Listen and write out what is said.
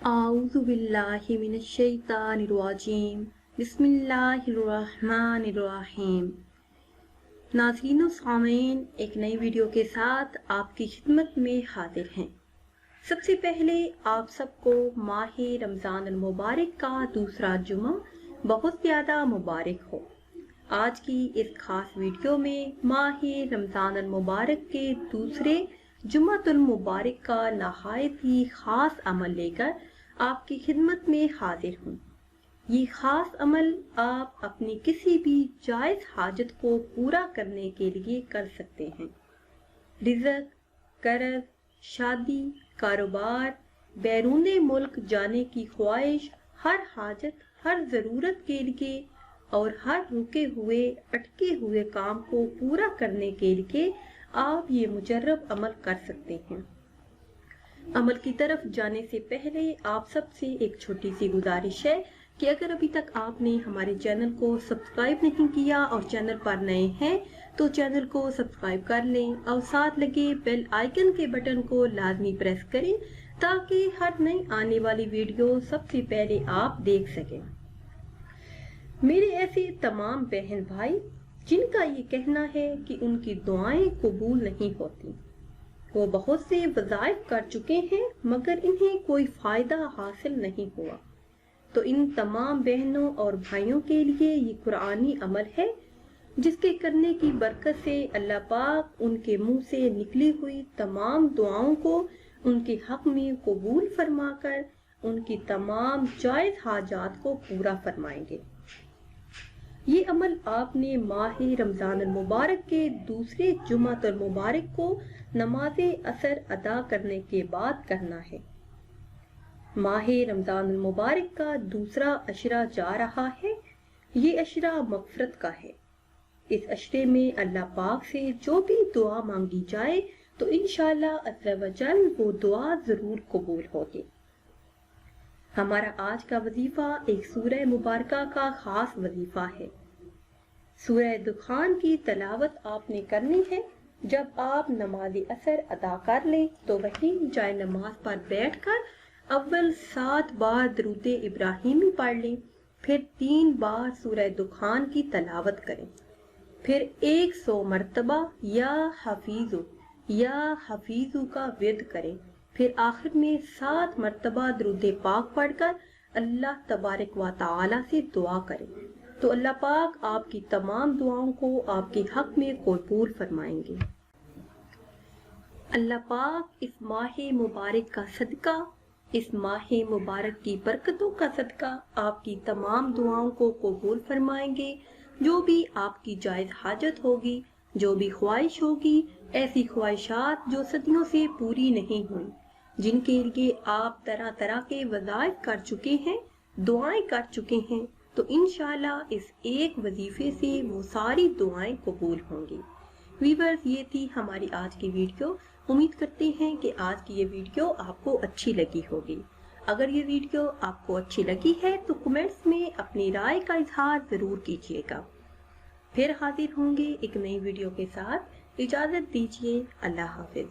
आऊज़ु बिल्लाहि मिनश्शैतानिर्रजीम बिस्मिल्लाहिर्रहमानिर्रहीम। नाज़रीन व सामीन, एक नई वीडियो के साथ आपकी खिदमत में हाजिर हैं। सबसे पहले आप सबको माह रमज़ान अल मुबारक का दूसरा जुमा बहुत ज़्यादा मुबारक हो। आज की इस खास वीडियो में माह रमज़ान अल मुबारक के दूसरे जुमातुल मुबारक का नहायत ही खास अमल लेकर आपकी खिदमत में हाजिर हूँ। ये खास अमल आप अपनी किसी भी जायज़ हाजत को पूरा करने के लिए कर सकते हैं। रिज़्क़, कर्ज, शादी, कारोबार, बैरूने मुल्क जाने की ख्वाहिश, हर हाजत, हर ज़रूरत के लिए और हर रुके हुए अटके हुए काम को पूरा करने के लिए आप ये मुजर्रब अमल कर सकते हैं। अमल की तरफ जाने से पहले आप सबसे एक छोटी सी गुजारिश है कि अगर अभी तक आपने हमारे चैनल को सब्सक्राइब नहीं किया और चैनल पर नए हैं तो चैनल को सब्सक्राइब कर लें और साथ लगे बेल आइकन के बटन को लाजमी प्रेस करें ताकि हर नई आने वाली वीडियो सबसे पहले आप देख सकें। मेरे ऐसे तमाम बहन भाई जिनका ये कहना है कि उनकी दुआएं कबूल नहीं होती, वो बहुत से वज़ाइफ कर चुके हैं मगर इन्हें कोई फायदा हासिल नहीं हुआ, तो इन तमाम बहनों और भाइयों के लिए ये कुरानी अमल है जिसके करने की बरकत से अल्लाह पाक उनके मुंह से निकली हुई तमाम दुआओं को उनके हक में कबूल फरमाकर उनकी तमाम जायज़ हाजात को पूरा फरमाएंगे। ये अमल आपने माह रमज़ान अल मुबारक के दूसरे जुमातुल मुबारक को नमाज असर अदा करने के बाद करना है। माह रमज़ान अल मुबारक का दूसरा अशरा जा रहा है। ये अशरा मग़फ़िरत का है। इस अशरे में अल्लाह पाक से जो भी दुआ मांगी जाए तो इंशाअल्लाह अज़्ज़ा व जल वो दुआ जरूर कबूल होगी। हमारा आज का वजीफा एक सूरह मुबारका का खास वजीफा है। सूरह दुखान की तलावत आपने करनी है। जब आप नमाज असर अदा कर लें तो वही जाए नमाज पर बैठकर अव्वल 7 बार दरूद इब्राहिमी पढ़ लें, फिर 3 बार सूरह दुखान की तलावत करें, फिर 100 मरतबा या हफीजु का विर्द करें, फिर आखिर में 7 मरतबा दरूद पाक पढ़कर अल्लाह तबारक व तआला से दुआ करें तो अल्लाह पाक आपकी तमाम दुआओं को आपके हक में कबूल फरमाएंगे। अल्लाह पाक इस माह मुबारक का सदका, इस माह मुबारक की बरकतों का सदका आपकी तमाम दुआओं को कबूल फरमाएंगे। जो भी आपकी जायज़ हाजत होगी, जो भी ख्वाहिश होगी, ऐसी ख्वाहिशात जो सदियों से पूरी नहीं हुई, जिनके लिए आप तरह तरह के वज़ाइफ कर चुके हैं, दुआएं कर चुके हैं, तो इंशाअल्लाह इस एक वजीफे से वो सारी दुआएं कबूल होंगी। वीवर्स, ये थी हमारी आज की वीडियो। उम्मीद करते हैं कि आज की ये वीडियो आपको अच्छी लगी होगी। अगर ये वीडियो आपको अच्छी लगी है तो कमेंट्स में अपनी राय का इजहार जरूर कीजिएगा। फिर हाजिर होंगे एक नई वीडियो के साथ। इजाजत दीजिए। अल्लाह हाफिज।